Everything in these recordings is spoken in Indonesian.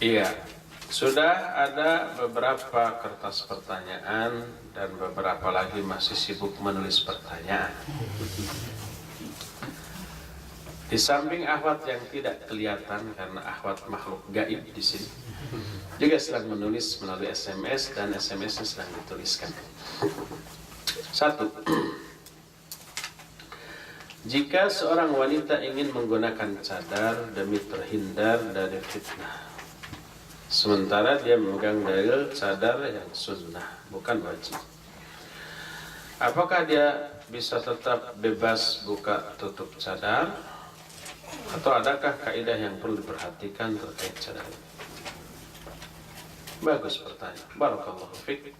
Iya, sudah ada beberapa kertas pertanyaan dan beberapa lagi masih sibuk menulis pertanyaan. Di samping akhwat yang tidak kelihatan karena akhwat makhluk gaib di sini, juga sedang menulis melalui SMS dan SMS-nya sedang dituliskan. 1. Jika seorang wanita ingin menggunakan cadar demi terhindar dari fitnah, sementara dia memegang dalil cadar yang sunnah, bukan wajib, apakah dia bisa tetap bebas buka tutup cadar? Atau adakah kaidah yang perlu diperhatikan terkait cadar? Bagus pertanyaan. Barakallahu fiik.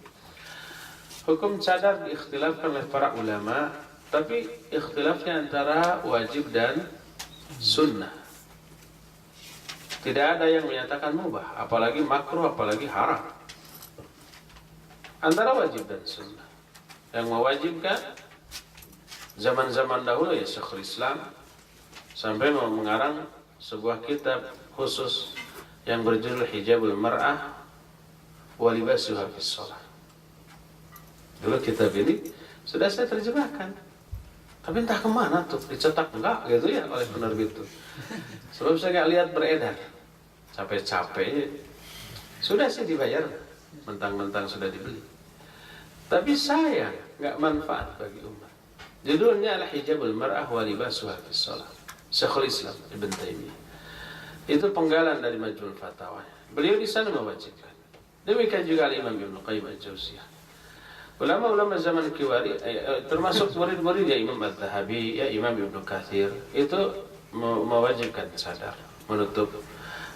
Hukum cadar diikhtilafkan oleh para ulama, tapi ikhtilafnya antara wajib dan sunnah. Tidak ada yang menyatakan mubah, apalagi makruh, apalagi haram. Antara wajib dan sunnah. Yang mewajibkan zaman-zaman dahulu ya Syekhul Islam sampai mau mengarang sebuah kitab khusus yang berjudul Hijabul Mar'ah wa Libasuha fis Shalah. Dulu kitab ini sudah saya terjemahkan, tapi entah kemana tuh, dicetak enggak gitu ya oleh penerbit itu. Sebab saya nggak lihat beredar. Capek-capek sudah sih dibayar, mentang-mentang sudah dibeli, tapi sayang nggak manfaat bagi umat. Judulnya adalah Hijabul Mar'ah wa Libasuha fis Shalah, Syekhul Islam Ibn Taimiyah. Itu penggalan dari Majmu'ul Fatawa. Beliau di sana mewajibkan. Demikian juga Imam Ibnu Qayyim Al-Jauziyah. Ulama-ulama zaman Kiwari, termasuk murid-murid ya Imam Adz-Dzahabi, ya Imam Ibnu Katsir, itu mewajibkan cadar, menutup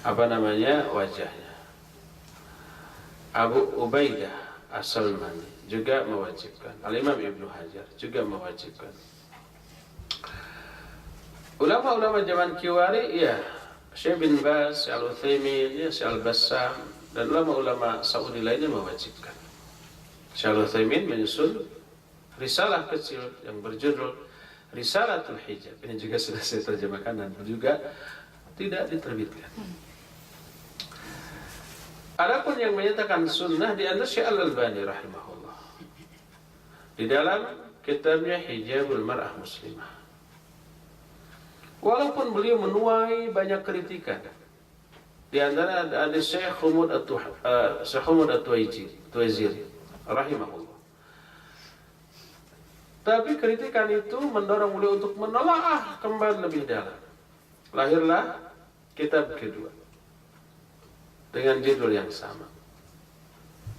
wajahnya. Abu Ubaidah As-Salmani juga mewajibkan. Al-Imam Ibnu Hajar juga mewajibkan. Ulama-ulama zaman Kiwari, ya Syekh bin Baz, Syekh Al-Utsaimin, ya Syekh Al-Bassam, dan ulama-ulama Saudi lainnya mewajibkan. Syekh Al-Utsaimin menyusun risalah kecil yang berjudul Risalatul Hijab. Ini juga sudah saya terjemahkan dan juga tidak diterbitkan. Adapun yang menyatakan sunnah di antara Syekh Al-Albani rahimahullah di dalam kitabnya Hijabul Mar'ah Muslimah. Walaupun beliau menuai banyak kritikan, di antara ada Syekh Humud At-Tuwaiziri rahimahullah. Tapi kritikan itu mendorong beliau untuk menelaah kembali lebih dalam. Lahirlah kitab kedua dengan judul yang sama.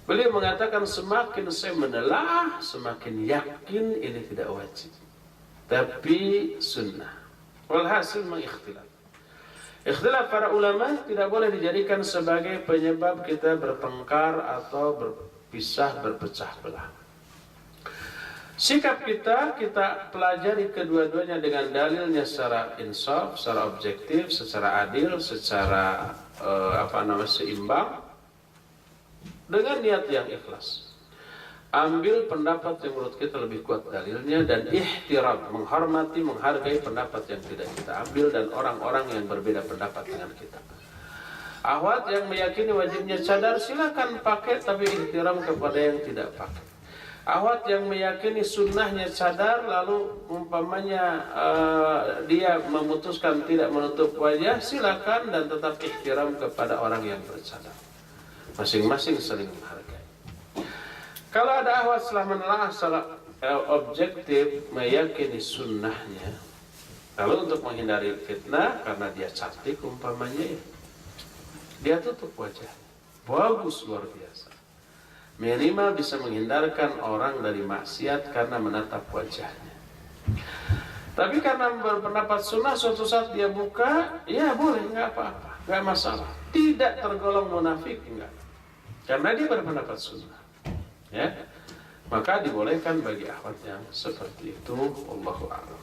Beliau mengatakan semakin saya menelaah, semakin yakin ini tidak wajib, tapi sunnah. Walhasil mengikhtilaf. Ikhtilaf para ulama tidak boleh dijadikan sebagai penyebab kita bertengkar atau berpecah belah. Sikap kita pelajari kedua-duanya dengan dalilnya secara insaf, secara objektif, secara adil, secara seimbang, dengan niat yang ikhlas. Ambil pendapat yang menurut kita lebih kuat dalilnya dan ihtiram, menghormati, menghargai pendapat yang tidak kita ambil dan orang-orang yang berbeda pendapat dengan kita. Akhwat yang meyakini wajibnya cadar silakan pakai, tapi ihtiram kepada yang tidak pakai. Akhwat yang meyakini sunnahnya cadar lalu umpamanya dia memutuskan tidak menutup wajah, silakan dan tetap ihtiram kepada orang yang bercadar. Masing-masing saling menghargai. Kalau ada akhwat setelah menelaah secara objektif meyakini sunnahnya, lalu untuk menghindari fitnah karena dia cantik umpamanya, dia tutup wajah, bagus luar biasa. Minimal bisa menghindarkan orang dari maksiat karena menatap wajahnya. Tapi karena berpendapat sunnah, suatu saat dia buka, ya boleh, nggak apa-apa, nggak masalah. Tidak tergolong munafik, enggak, karena dia berpendapat sunnah. Ya, maka dibolehkan bagi akhwat yang seperti itu. Wallahu a'lam.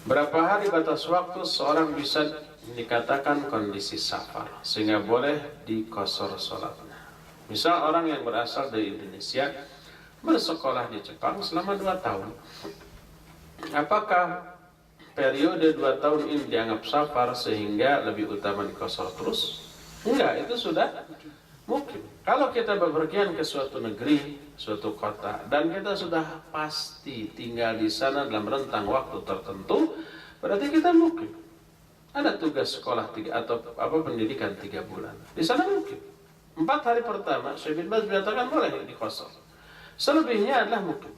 Berapa hari batas waktu seorang bisa dikatakan kondisi safar sehingga boleh dikosor sholatnya? Misal orang yang berasal dari Indonesia bersekolah di Jepang selama 2 tahun, apakah periode 2 tahun ini dianggap safar sehingga lebih utama dikosor terus? Enggak, itu sudah mungkin. Kalau kita bepergian ke suatu negeri, suatu kota, dan kita sudah pasti tinggal di sana dalam rentang waktu tertentu, berarti kita mungkin. Ada tugas sekolah atau pendidikan 3 bulan. Di sana mungkin. 4 hari pertama, Syekh bin Baz menyatakan boleh dikosor. Selebihnya adalah mungkin.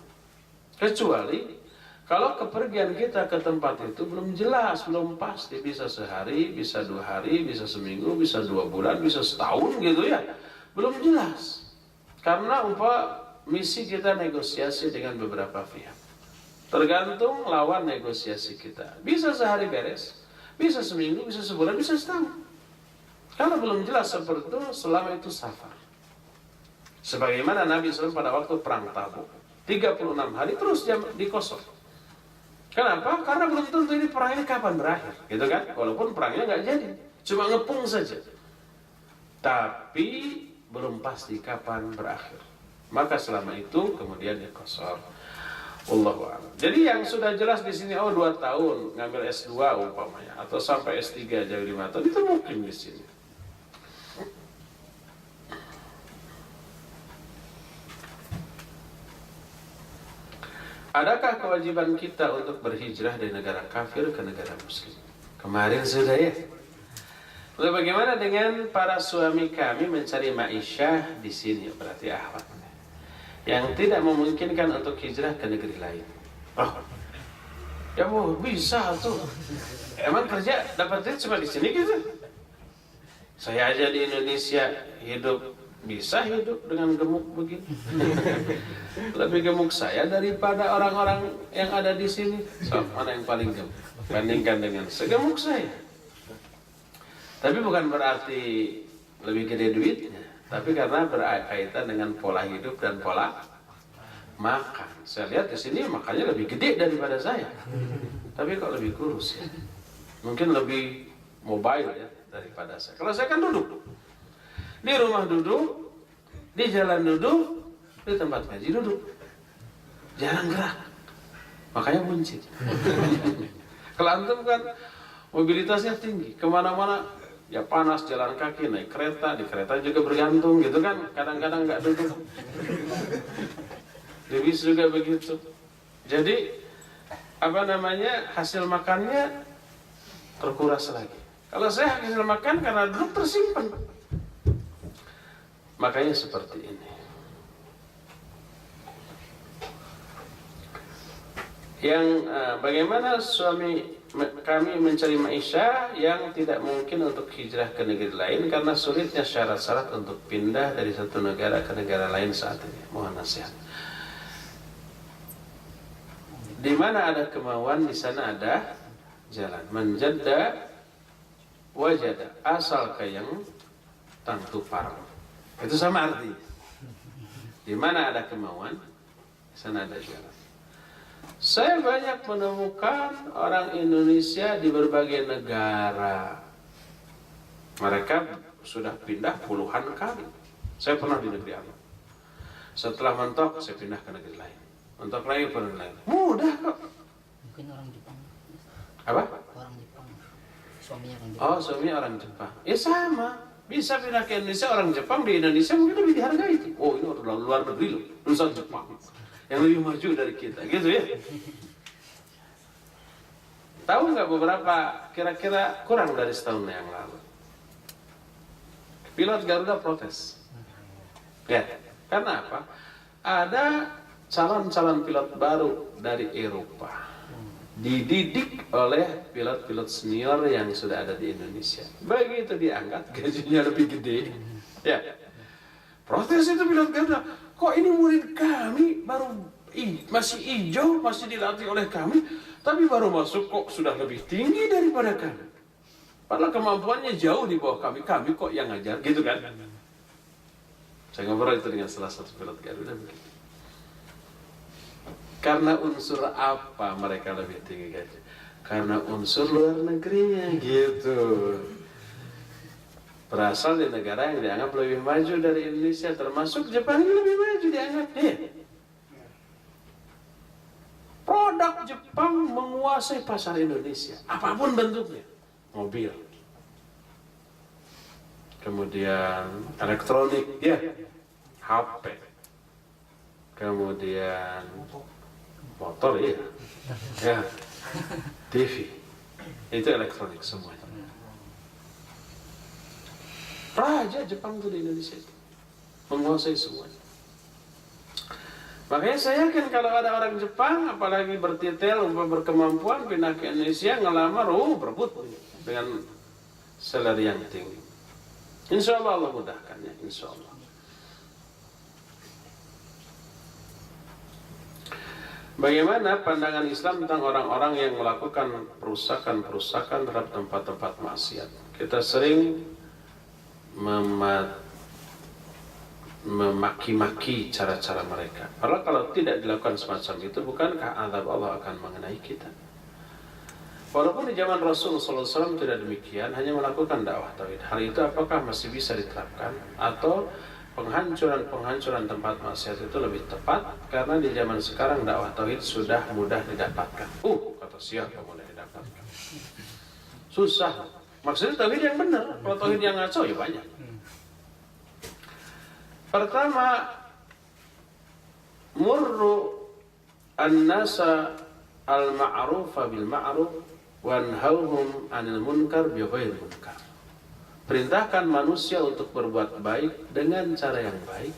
Kecuali kalau kepergian kita ke tempat itu belum jelas, belum pasti, bisa sehari, bisa 2 hari, bisa seminggu, bisa 2 bulan, bisa setahun gitu ya. Belum jelas. Karena misi kita negosiasi dengan beberapa pihak. Tergantung lawan negosiasi kita. Bisa sehari beres, bisa seminggu, bisa sebulan, bisa setahun. Kalau belum jelas seperti itu, selama itu safar. Sebagaimana Nabi SAW pada waktu perang Tabuk, 36 hari terus dia dikosor. Kenapa? Karena belum tentu ini perang ini kapan berakhir, gitu kan? Walaupun perangnya nggak jadi, cuma ngepung saja. Tapi belum pasti kapan berakhir. Maka selama itu kemudian dikosor. Wallahu a'lam. Jadi yang sudah jelas di sini 2 tahun ngambil S2 umpamanya atau sampai S3 jadi 5 tahun itu mungkin di sini. Adakah kewajiban kita untuk berhijrah dari negara kafir ke negara muslim? Kemarin sudah ya. Lalu bagaimana dengan para suami kami mencari ma'isyah di sini, berarti ahwat, yang tidak memungkinkan untuk hijrah ke negeri lain? Oh, ya bisa tuh. Emang kerja dapat duit cuma di sini gitu? Saya aja di Indonesia bisa hidup dengan gemuk begini. Lebih gemuk saya daripada orang-orang yang ada di sini. So, mana yang paling gemuk? Bandingkan dengan segemuk saya. Tapi bukan berarti lebih gede duitnya, tapi karena berkaitan dengan pola hidup dan pola makan. Saya lihat di sini makannya lebih gede daripada saya, tapi kok lebih kurus ya. Mungkin lebih mobile ya daripada saya. Kalau saya kan duduk di rumah, duduk di jalan, duduk di tempat ngaji, duduk, jarang gerak, makanya buncit. Kalau antum kan mobilitasnya tinggi, kemana-mana ya panas, jalan kaki, naik kereta, di kereta juga bergantung gitu kan, kadang-kadang nggak duduk. Di bis juga begitu. Jadi hasil makannya terkuras lagi. Kalau saya hasil makan karena duduk tersimpan. Makanya seperti ini. Yang bagaimana suami kami mencari ma'isyah yang tidak mungkin untuk hijrah ke negeri lain karena sulitnya syarat-syarat untuk pindah dari satu negara ke negara lain saat ini. Mohon nasihat. Di mana ada kemauan, di sana ada jalan. Menjadda wajada, asal yang tangtu parang. Itu sama arti. Di mana ada kemauan, di sana ada jalan. Saya banyak menemukan orang Indonesia di berbagai negara. Mereka sudah pindah puluhan kali. Saya pernah di negeri Arab. Setelah mentok, saya pindah ke negeri lain. Mentok lagi ke negeri lain. Mudah kok. Mungkin orang Jepang. Apa? Orang Jepang. Suaminya orang Jepang. Oh, suaminya orang Jepang. Ya sama. Bisa pindah ke Indonesia, orang Jepang di Indonesia mungkin lebih dihargai. Oh, ini orang luar negeri loh, lulusan Jepang yang lebih maju dari kita, gitu ya. Tahu nggak beberapa kira-kira kurang dari setahun yang lalu, pilot Garuda protes. Ya, karena apa? Ada calon-calon pilot baru dari Eropa, dididik oleh pilot-pilot senior yang sudah ada di Indonesia. Begitu diangkat, gajinya lebih gede. Ya, protes itu pilot Garuda. Kok ini murid kami baru masih hijau, masih dilatih oleh kami, tapi baru masuk kok sudah lebih tinggi daripada kami. Padahal kemampuannya jauh di bawah kami kok yang ngajar, gitu kan? Saya ngobrol itu dengan salah satu pilot Garuda begitu. Karena unsur apa mereka lebih tinggi gaji? Karena unsur luar negerinya, gitu. Berasal di negara yang dianggap lebih maju dari Indonesia, termasuk Jepang yang lebih maju dianggap. Produk Jepang Jepang menguasai pasar Indonesia, apapun bentuknya, mobil, kemudian elektronik, ya, HP, kemudian motor, ya, TV, itu elektronik semuanya. Raja Jepang itu di Indonesia itu menguasai semuanya. Makanya saya yakin kalau ada orang Jepang, apalagi bertitel, berkemampuan, pindah ke Indonesia, ngelamar, berebut dengan salary yang tinggi. Insya Allah Allah mudahkan ya, insya Allah. Bagaimana pandangan Islam tentang orang-orang yang melakukan perusakan terhadap tempat-tempat maksiat? Kita sering memaki-maki cara-cara mereka. Padahal kalau tidak dilakukan semacam itu, bukankah azab Allah akan mengenai kita? Walaupun di zaman Rasul SAW tidak demikian, hanya melakukan dakwah tauhid. Hal itu apakah masih bisa diterapkan? Atau penghancuran tempat maksiat itu lebih tepat? Karena di zaman sekarang dakwah tauhid sudah mudah didapatkan. Kata siapa mudah didapatkan? Susah. Maksudnya tauhid yang benar. Kalau tauhid yang ngaco ya banyak. Pertama, murru an-nasa al-ma'rufa bil ma'ruf wanhauhum 'anil munkar bi ghairi munkar. Perintahkan manusia untuk berbuat baik dengan cara yang baik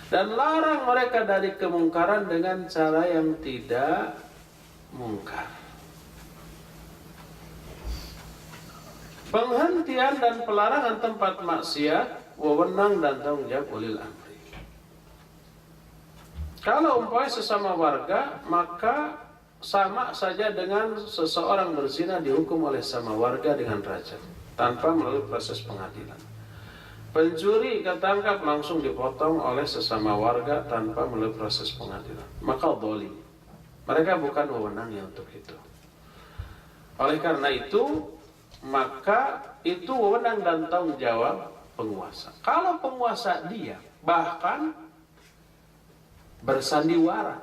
dan larang mereka dari kemungkaran dengan cara yang tidak mungkar. Penghentian dan pelarangan tempat maksiat, wewenang dan tanggung jawab ulil amri. Kalau umpamanya sesama warga, maka sama saja dengan seseorang berzina dihukum oleh sama warga dengan rajam tanpa melalui proses pengadilan. Pencuri ketangkap langsung dipotong oleh sesama warga tanpa melalui proses pengadilan. Maka zalim. Mereka bukan wewenangnya untuk itu. Oleh karena itu, maka itu wewenang dan tanggung jawab penguasa. Kalau penguasa dia bahkan bersandiwara,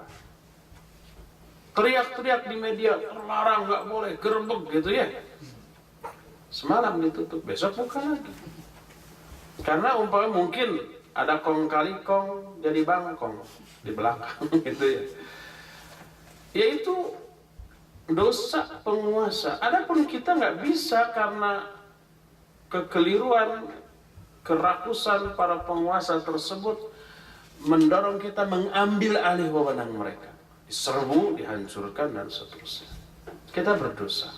teriak-teriak di media, terlarang, nggak boleh, gerbek gitu ya. Semalam ditutup, besok buka lagi. Karena umpamanya mungkin ada kong kali kong jadi bangkong di belakang gitu ya. Yaitu dosa penguasa. Adapun kita nggak bisa karena kekeliruan, kerakusan para penguasa tersebut mendorong kita mengambil alih wewenang mereka, diserbu, dihancurkan dan seterusnya. Kita berdosa.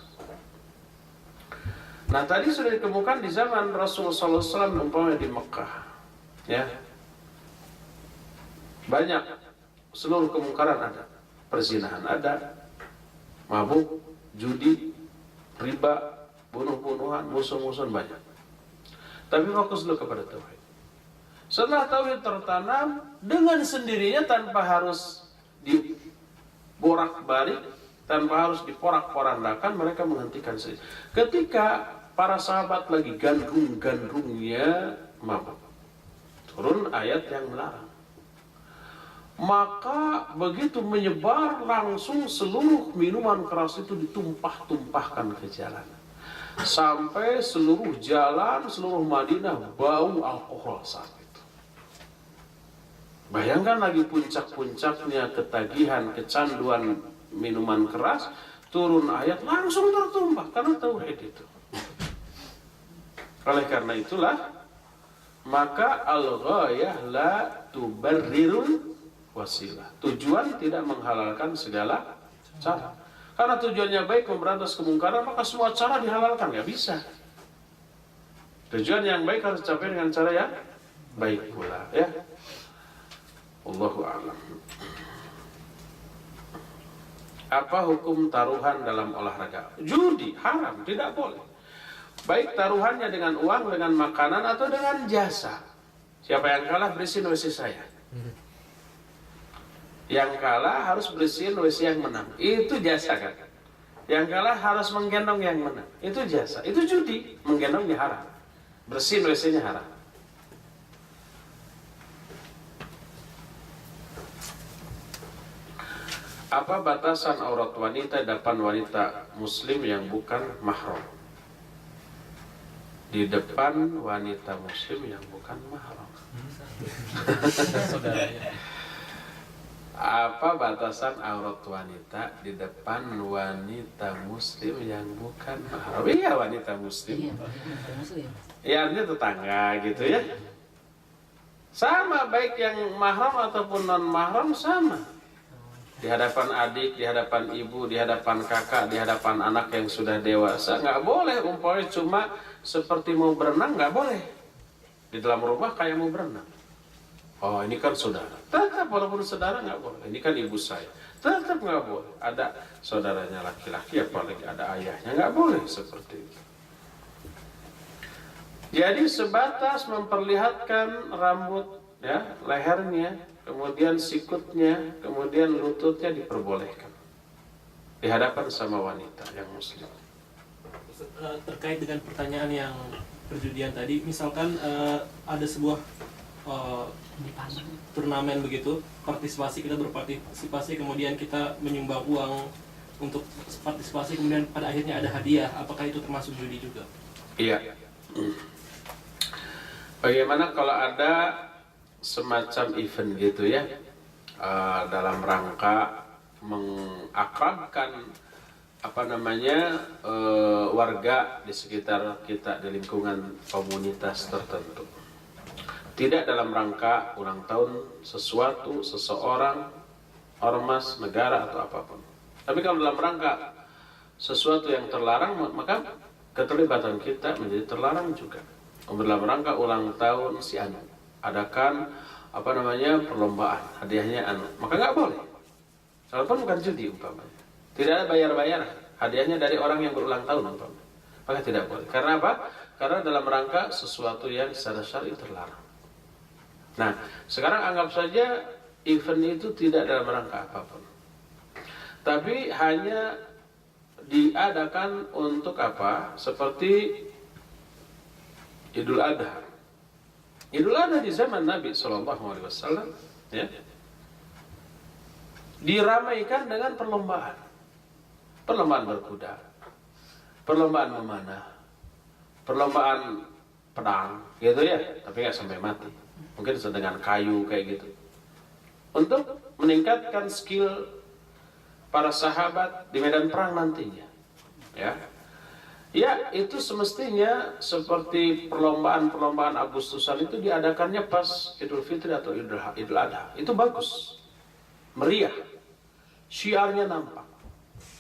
Nah tadi sudah ditemukan di zaman Rasulullah SAW umpamanya di Mekah, ya banyak seluruh kemungkaran ada, perzinahan ada, mabuk, judi, riba, bunuh-bunuhan, musuh-musuhan banyak. Tapi fokus dulu kepada tauhid. Setelah tauhid tertanam, dengan sendirinya tanpa harus diborak-balik, tanpa harus diporak-porandakan, mereka menghentikan sendiri. Ketika para sahabat lagi gandrung-gandrungnya mabuk, turun ayat yang melarang. Maka begitu menyebar, langsung seluruh minuman keras itu ditumpah-tumpahkan ke jalan. Sampai seluruh jalan, seluruh Madinah bau alkohol saat itu. Bayangkan lagi puncak-puncaknya ketagihan, kecanduan minuman keras, turun ayat langsung tertumpah karena tauhid itu. Oleh karena itulah, maka al-ghayah la tubarrirul wasilah. Tujuan tidak menghalalkan segala cara. Karena tujuannya baik memberantas kemungkaran, maka semua cara dihalalkan, nggak bisa. Tujuan yang baik harus dicapai dengan cara yang baik pula, ya. Allahu a'lam. Apa hukum taruhan dalam olahraga? Judi haram, tidak boleh. Baik taruhannya dengan uang, dengan makanan, atau dengan jasa. Siapa yang kalah bersihin WC saya. Yang kalah harus bersihin WC yang menang. Itu jasa kan? Yang kalah harus menggendong yang menang. Itu jasa. Itu judi. Menggendongnya haram. Bersihin WC-nya haram. Apa batasan aurat wanita depan wanita muslim yang bukan mahram? Di depan wanita muslim yang bukan mahram. Saudaranya. Apa batasan aurat wanita di depan wanita muslim yang bukan mahram? Iya, wanita muslim. Iya, bukan muslim. Ya artinya tetangga gitu ya. Sama baik yang mahram ataupun non mahram sama. Di hadapan adik, di hadapan ibu, di hadapan kakak, di hadapan anak yang sudah dewasa, nggak boleh. Umpamanya cuma seperti mau berenang, nggak boleh. Di dalam rumah kayak mau berenang. Oh, ini kan saudara. Tetap walaupun saudara nggak boleh. Ini kan ibu saya. Tetap nggak boleh. Ada saudaranya laki-laki, apalagi ada ayahnya, nggak boleh seperti itu. Jadi sebatas memperlihatkan rambut, ya, lehernya, kemudian sikutnya, kemudian lututnya diperbolehkan di hadapan sama wanita yang muslim. Terkait dengan pertanyaan yang perjudian tadi, misalkan ada sebuah turnamen begitu, kita berpartisipasi, kemudian kita menyumbang uang untuk partisipasi, kemudian pada akhirnya ada hadiah, apakah itu termasuk judi juga? Iya. Bagaimana kalau ada semacam event gitu ya, dalam rangka mengakrabkan warga di sekitar kita, di lingkungan komunitas tertentu. Tidak dalam rangka ulang tahun sesuatu, seseorang, ormas, negara atau apapun. Tapi kalau dalam rangka sesuatu yang terlarang, maka keterlibatan kita menjadi terlarang juga. Dalam rangka ulang tahun si anu, adakan perlombaan, hadiahnya anu, maka nggak boleh. Walaupun bukan judi umpamanya, tidak ada bayar-bayar, hadiahnya dari orang yang berulang tahun umpamanya, maka tidak boleh. Karena apa? Karena dalam rangka sesuatu yang secara syar'i terlarang. Nah, sekarang anggap saja event itu tidak dalam rangka apapun, tapi hanya diadakan untuk apa? Seperti Idul Adha. Idul Adha di zaman Nabi SAW, ya, diramaikan dengan perlombaan berkuda, perlombaan memanah, perlombaan pedang, gitu ya, tapi nggak sampai mati, mungkin dengan kayu kayak gitu, untuk meningkatkan skill para sahabat di medan perang nantinya, ya. Ya, itu semestinya seperti perlombaan Agustusan itu diadakannya pas Idul Fitri atau Idul Adha. Itu bagus, meriah, syiarnya nampak,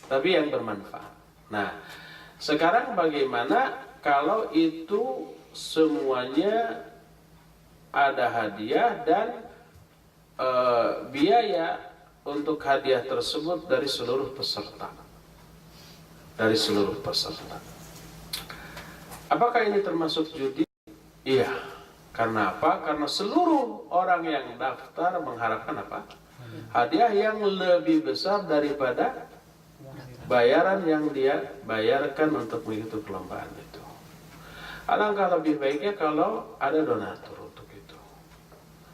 tapi yang bermanfaat. Nah, sekarang bagaimana kalau itu semuanya ada hadiah dan biaya untuk hadiah tersebut dari seluruh peserta? Apakah ini termasuk judi? Iya. Karena apa? Karena seluruh orang yang daftar mengharapkan apa? Hadiah yang lebih besar daripada bayaran yang dia bayarkan untuk mengikuti perlombaan itu. Alangkah lebih baiknya kalau ada donatur untuk itu.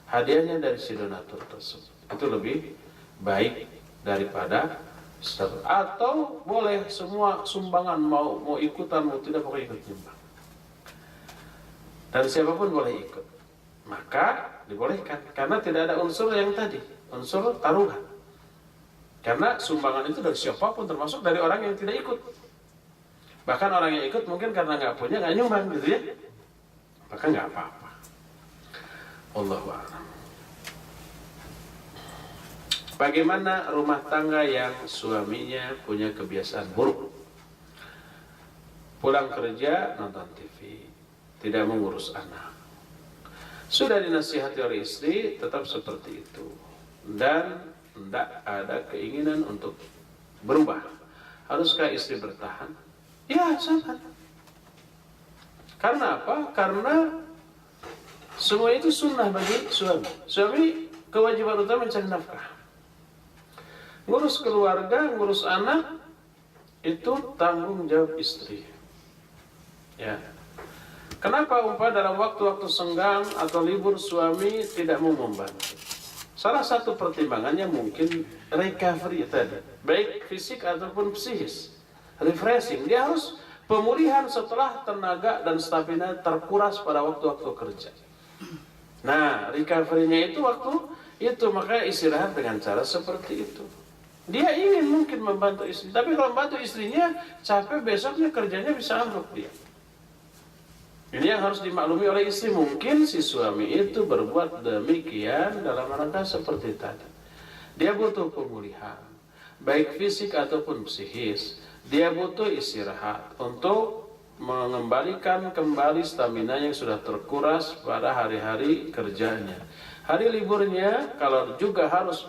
Hadiahnya dari si donatur tersebut. Itu lebih baik daripada atau boleh semua sumbangan, mau ikutan mau tidak, pokoknya ikut nyumbang. Dan siapapun boleh ikut, maka dibolehkan, karena tidak ada unsur yang tadi, unsur taruhan. Karena sumbangan itu dari siapapun, termasuk dari orang yang tidak ikut. Bahkan orang yang ikut mungkin karena nggak punya, nggak nyumbang gitu ya, maka nggak apa-apa. Wallahu a'lam. Bagaimana rumah tangga yang suaminya punya kebiasaan buruk? Pulang kerja nonton TV, tidak mengurus anak. Sudah dinasihati oleh istri, tetap seperti itu. Dan tidak ada keinginan untuk berubah. Haruskah istri bertahan? Ya, sabar. Karena apa? Karena semua itu sunnah bagi suami. Suami kewajiban utama mencari nafkah. Ngurus keluarga, ngurus anak, itu tanggung jawab istri. Ya. Kenapa dalam waktu-waktu senggang atau libur suami tidak mau membantu? Salah satu pertimbangannya mungkin recovery tadi, baik fisik ataupun psikis. Refreshing, dia harus pemulihan setelah tenaga dan stamina terkuras pada waktu-waktu kerja. Nah, recovery-nya itu waktu itu, makanya istirahat dengan cara seperti itu. Dia ingin mungkin membantu istri, tapi kalau membantu istrinya capek, besoknya kerjanya bisa ambruk dia. Ini yang harus dimaklumi oleh istri. Mungkin si suami itu berbuat demikian dalam rangka seperti tadi. Dia butuh pemulihan, baik fisik ataupun psikis. Dia butuh istirahat untuk mengembalikan kembali stamina yang sudah terkuras pada hari-hari kerjanya. Hari liburnya kalau juga harus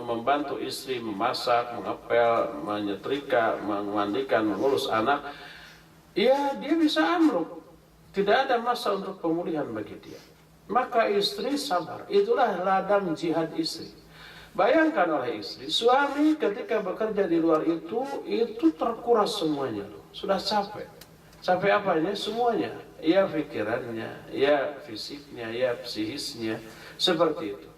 membantu istri memasak, mengepel, menyetrika, memandikan, mengurus anak, ya dia bisa ambruk. Tidak ada masa untuk pemulihan bagi dia. Maka istri sabar. Itulah ladang jihad istri. Bayangkan oleh istri, suami ketika bekerja di luar itu terkuras semuanya loh. Sudah capek. Capek apanya? Semuanya. Ya pikirannya, ya fisiknya, ya psikisnya. Seperti itu.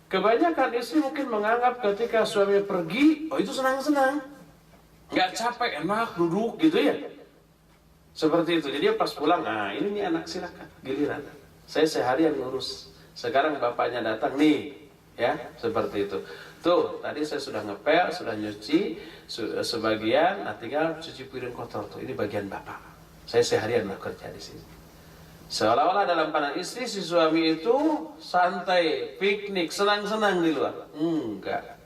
Kebanyakan istri mungkin menganggap ketika suami pergi, oh itu senang-senang. Nggak capek, enak, duduk gitu ya. Seperti itu. Jadi pas pulang, nah ini nih anak silakan, giliran. Saya seharian ngurus. Sekarang bapaknya datang nih, ya seperti itu. Tuh, tadi saya sudah ngepel, sudah nyuci sebagian, nah tinggal cuci piring kotor tuh. Ini bagian bapak. Saya seharian lah kerja di sini. Seolah-olah dalam pandangan istri si suami itu santai, piknik, senang-senang di luar. Enggak.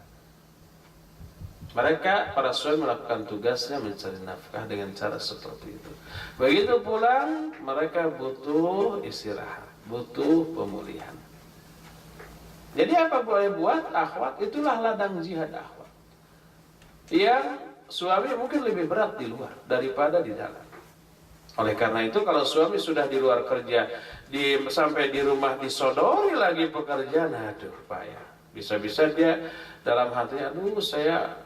Mereka, para suami melakukan tugasnya mencari nafkah dengan cara seperti itu. Begitu pulang, mereka butuh istirahat, butuh pemulihan. Jadi apa boleh buat akhwat? Itulah ladang jihad akhwat. Yang suami mungkin lebih berat di luar daripada di dalam. Oleh karena itu kalau suami sudah di luar kerja, sampai di rumah disodori lagi pekerjaan, aduh payah. Bisa-bisa dia dalam hatinya, aduh saya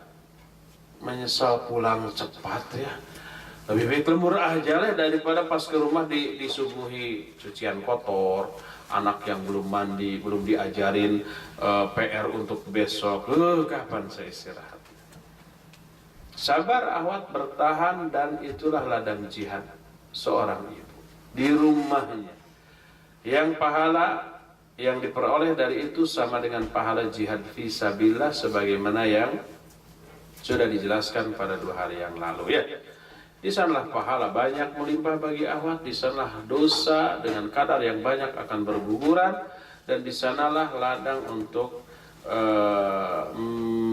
menyesal pulang cepat ya. Lebih baik lembur aja lah daripada pas ke rumah disuguhi cucian kotor, anak yang belum mandi, belum diajarin PR untuk besok. Kapan saya istirahat? Sabar akhwat, bertahan, dan itulah ladang jihad seorang ibu di rumahnya. Yang pahala yang diperoleh dari itu sama dengan pahala jihad fisabilillah sebagaimana yang sudah dijelaskan pada 2 hari yang lalu ya. Di sanalah pahala banyak melimpah bagi akhwat, di sanalah dosa dengan kadar yang banyak akan berguguran, dan di sanalah ladang untuk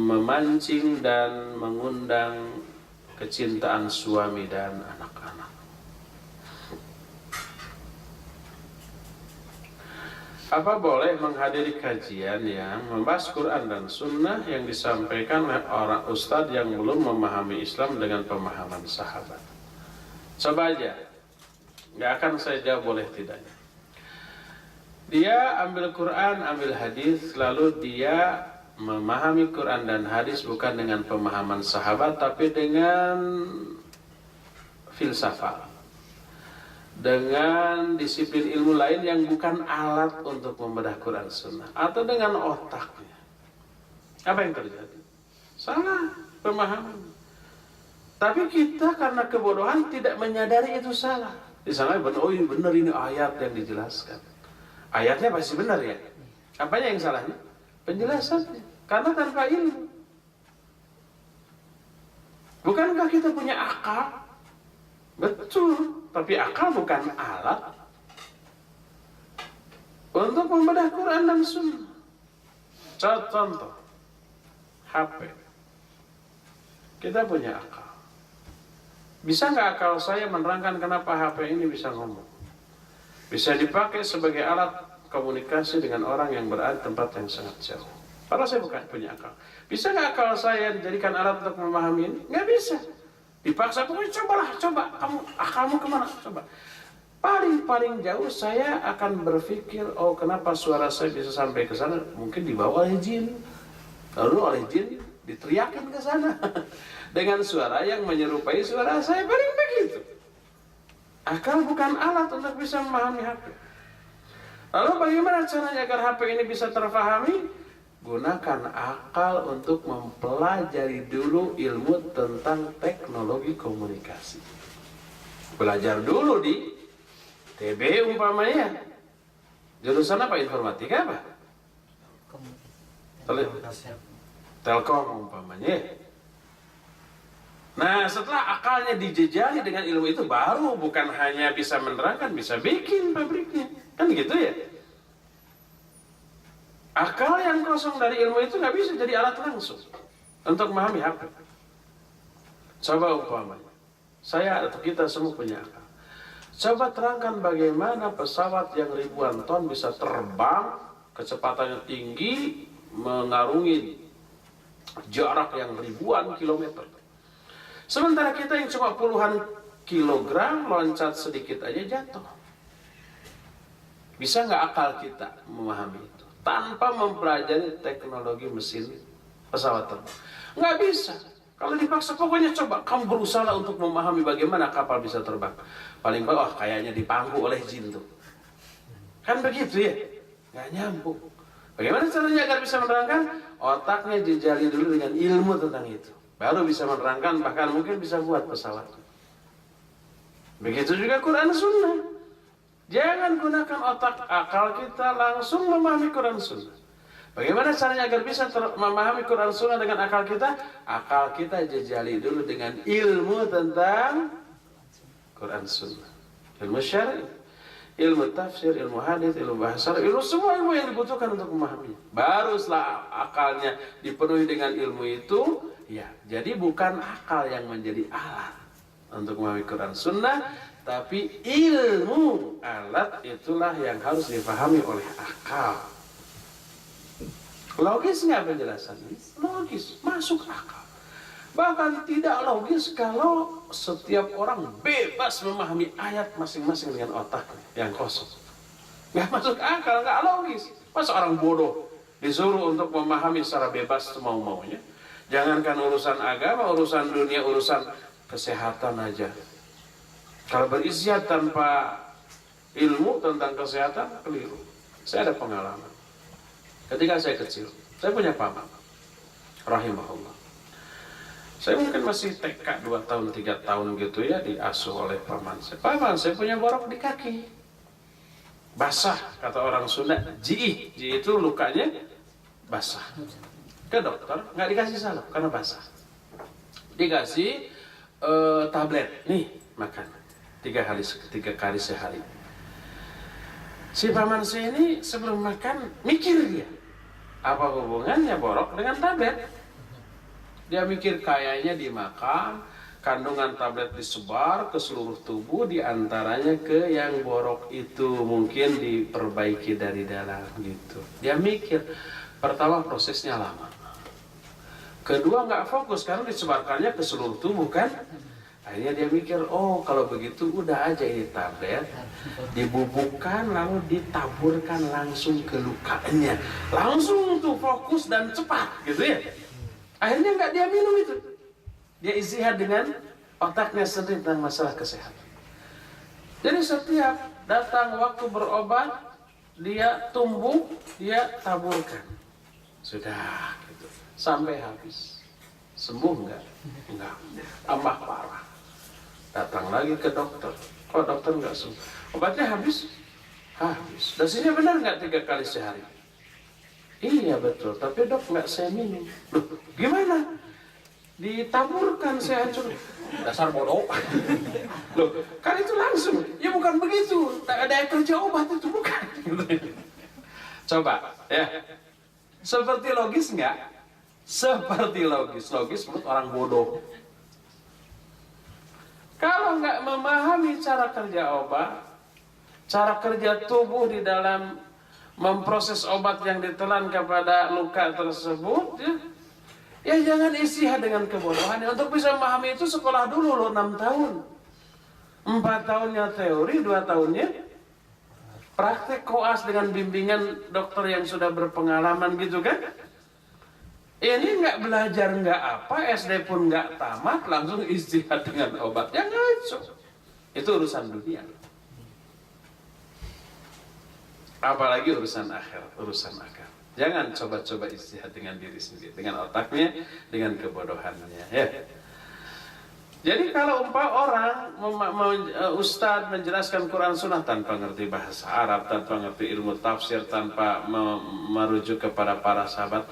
memancing dan mengundang kecintaan suami dan anak-anak. Apa boleh menghadiri kajian yang membahas Quran dan Sunnah yang disampaikan oleh orang ustadz yang belum memahami Islam dengan pemahaman sahabat? Coba aja, nggak akan saya jawab boleh tidaknya. Dia ambil Quran, ambil hadis, lalu dia memahami Quran dan hadis bukan dengan pemahaman sahabat, tapi dengan filsafat, dengan disiplin ilmu lain yang bukan alat untuk membedah Quran Sunnah, atau dengan otaknya. Apa yang terjadi? Salah pemahaman. Tapi kita karena kebodohan tidak menyadari itu salah. Di sana benar, oh ini benar, ini ayat yang dijelaskan. Ayatnya pasti benar ya. Apanya yang salahnya? Penjelasannya. Karena tanpa ilmu. Bukankah kita punya akal? Betul. Tapi akal bukan alat untuk membedah Quran dan Sunnah. Contoh, HP. Kita punya akal. Bisa nggak akal saya menerangkan kenapa HP ini bisa ngomong? Bisa dipakai sebagai alat komunikasi dengan orang yang berada di tempat yang sangat jauh. Padahal saya bukan punya akal. Bisa nggak akal saya dijadikan alat untuk memahami ini? Nggak bisa. Dipaksa, pokoknya coba, kamu akalmu kemana? Coba. Paling jauh saya akan berpikir, oh kenapa suara saya bisa sampai ke sana? Mungkin dibawa oleh jin. Lalu oleh jin diteriakin ke sana dengan suara yang menyerupai suara saya, paling begitu. Akal bukan alat untuk bisa memahami HP. Lalu bagaimana caranya agar HP ini bisa terpahami? Gunakan akal untuk mempelajari dulu ilmu tentang teknologi komunikasi. Belajar dulu di TB umpamanya. Jurusan apa? Informatika apa? Telkom umpamanya. Nah, setelah akalnya dijejali dengan ilmu itu, baru bukan hanya bisa menerangkan, bisa bikin pabriknya. Kan gitu ya? Akal yang kosong dari ilmu itu nggak bisa jadi alat langsung untuk memahami HP. Coba umpamanya, saya atau kita semua punya akal. Coba terangkan bagaimana pesawat yang ribuan ton bisa terbang, kecepatannya tinggi, mengarungi jarak yang ribuan kilometer. Sementara kita yang cuma puluhan kilogram, loncat sedikit aja jatuh. Bisa nggak akal kita memahami itu tanpa mempelajari teknologi mesin pesawat terbang? Nggak bisa. Kalau dipaksa, pokoknya coba kamu berusaha untuk memahami bagaimana kapal bisa terbang. Paling bawah kayaknya dipangku oleh jin tuh. Kan begitu ya? Nggak nyambung. Bagaimana caranya agar bisa menerangkan? Otaknya dijali dulu dengan ilmu tentang itu. Baru bisa menerangkan, bahkan mungkin bisa buat pesawat. Begitu juga Quran Sunnah. Jangan gunakan otak akal kita langsung memahami Quran Sunnah. Bagaimana caranya agar bisa memahami Quran Sunnah dengan akal kita? Akal kita jejali dulu dengan ilmu tentang Quran Sunnah. Ilmu syar'i, ilmu tafsir, ilmu hadis, ilmu bahasa, ilmu semua ilmu yang dibutuhkan untuk memahami. Baru setelah akalnya dipenuhi dengan ilmu itu, ya, jadi bukan akal yang menjadi alat untuk memahami Quran Sunnah, tapi ilmu alat itulah yang harus dipahami oleh akal. Logis nggak penjelasannya? Logis, masuk akal. Bahkan tidak logis kalau setiap orang bebas memahami ayat masing-masing dengan otak yang kosong. Nggak masuk akal, nggak logis. Masa orang bodoh disuruh untuk memahami secara bebas semau-maunya? Jangankan urusan agama, urusan dunia, urusan kesehatan aja. Kalau berisiat tanpa ilmu tentang kesehatan, keliru. Saya ada pengalaman. Ketika saya kecil, saya punya paman, rahimahullah. Saya mungkin masih TK 2 tahun, 3 tahun gitu ya, diasuh oleh paman saya. Paman saya punya borok di kaki. Basah, kata orang Sunda, jiih. Jiih itu lukanya basah. Ke dokter, nggak dikasih salep karena basah. Dikasih tablet, nih makan 3 kali sehari. Si paman saya ini sebelum makan mikir dia, apa hubungannya borok dengan tablet? Dia mikir kayaknya dimakan, kandungan tablet disebar ke seluruh tubuh, diantaranya ke yang borok itu mungkin diperbaiki dari dalam gitu. Dia mikir, pertama prosesnya lama. Kedua nggak fokus karena disebarkannya ke seluruh tubuh kan. Akhirnya dia mikir, oh kalau begitu udah aja ini tablet dibubukkan lalu ditaburkan langsung ke lukanya. Langsung tuh fokus dan cepat gitu ya. Akhirnya nggak dia minum itu. Dia istihad dengan otaknya sendiri tentang masalah kesehatan. Jadi setiap datang waktu berobat, dia tumbuk, dia taburkan. Sudah gitu. Sampai habis. Sembuh enggak? Enggak. Tambah parah. Datang lagi ke dokter. Kok dokter enggak sembuh? Obatnya habis? Habis. Dosisnya benar enggak 3 kali sehari? Iya betul, tapi dok enggak saya minum. Loh, gimana? Ditaburkan saya hancur. Dasar bodoh. Loh, kan itu langsung. Ya bukan begitu. Tak ada kerja obat itu bukan. Coba, ya. Seperti logis enggak? Seperti logis menurut orang bodoh. Kalau nggak memahami cara kerja obat, cara kerja tubuh di dalam memproses obat yang ditelan kepada luka tersebut, ya jangan istihad dengan kebodohan. Untuk bisa memahami itu sekolah dulu loh 6 tahun. 4 tahunnya teori, 2 tahunnya praktek koas dengan bimbingan dokter yang sudah berpengalaman gitu kan. Ini nggak belajar nggak apa, SD pun nggak tamat, langsung istihad dengan obat. Ya ngaco. Itu urusan dunia. Apalagi urusan akhirat, urusan akal. Jangan coba-coba ijtihad dengan diri sendiri, dengan otaknya, dengan kebodohannya. Ya. Jadi kalau orang ustadz menjelaskan Quran Sunnah tanpa ngerti bahasa Arab, tanpa ngerti ilmu tafsir, tanpa merujuk kepada para sahabat,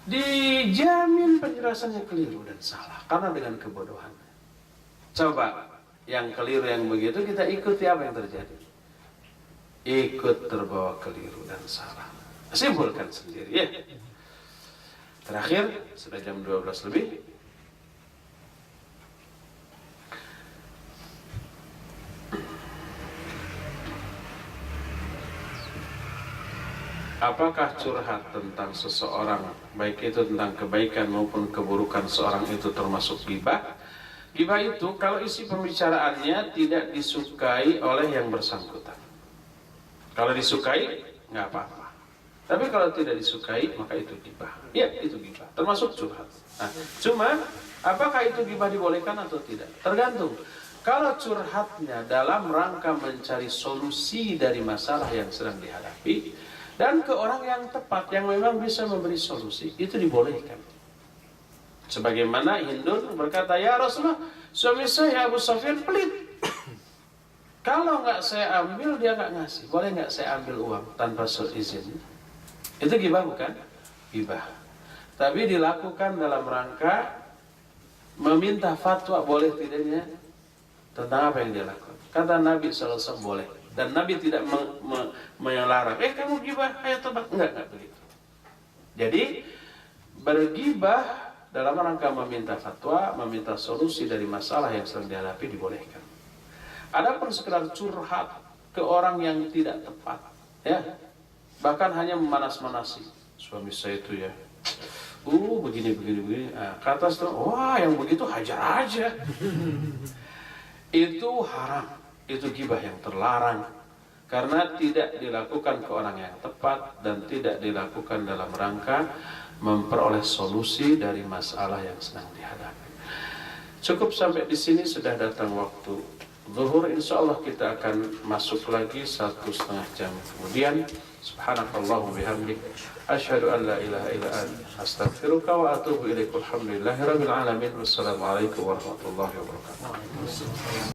dijamin penjelasannya keliru dan salah karena dengan kebodohannya. Coba yang keliru yang begitu kita ikuti, apa yang terjadi? Ikut terbawa keliru dan salah. Simpulkan sendiri ya. Terakhir, sudah jam 12 lebih. Apakah curhat tentang seseorang, baik itu tentang kebaikan maupun keburukan seorang, itu termasuk ghibah? Ghibah itu kalau isi pembicaraannya tidak disukai oleh yang bersangkutan. Kalau disukai, nggak apa-apa. Tapi kalau tidak disukai, maka itu ghibah. Ya, itu ghibah. Termasuk curhat. Nah, cuma, apakah itu ghibah dibolehkan atau tidak? Tergantung. Kalau curhatnya dalam rangka mencari solusi dari masalah yang sedang dihadapi, dan ke orang yang tepat, yang memang bisa memberi solusi, itu dibolehkan. Sebagaimana Hindun berkata, ya Rasulullah, suami saya Abu Sufyan pelit. Kalau nggak saya ambil, dia nggak ngasih. Boleh nggak saya ambil uang tanpa seizin? Itu ghibah bukan? Ghibah. Tapi dilakukan dalam rangka meminta fatwa boleh tidaknya tentang apa yang dia lakukan. Kata Nabi SAW boleh. Dan Nabi tidak melarang. Kamu ghibah, ayo tobat. Enggak begitu. Jadi berghibah dalam rangka meminta fatwa, meminta solusi dari masalah yang sedang dihadapi dibolehkan. Adapun sekedar curhat ke orang yang tidak tepat, ya, bahkan hanya memanas-manasi suami saya itu ya, begini. Kata setelah, wah yang begitu hajar aja. Itu haram, itu ghibah yang terlarang, karena tidak dilakukan ke orang yang tepat dan tidak dilakukan dalam rangka memperoleh solusi dari masalah yang sedang dihadapi. Cukup sampai di sini, sudah datang waktu zuhur. Insyaallah kita akan masuk lagi 1,5 jam kemudian. Subhanakallahumma bihamdik, asyhadu an la ilaha illa anta, astaghfiruka wa atubu ilaik. Alhamdulillahirabbil alamin. Wassalamualaikum warahmatullahi wabarakatuh.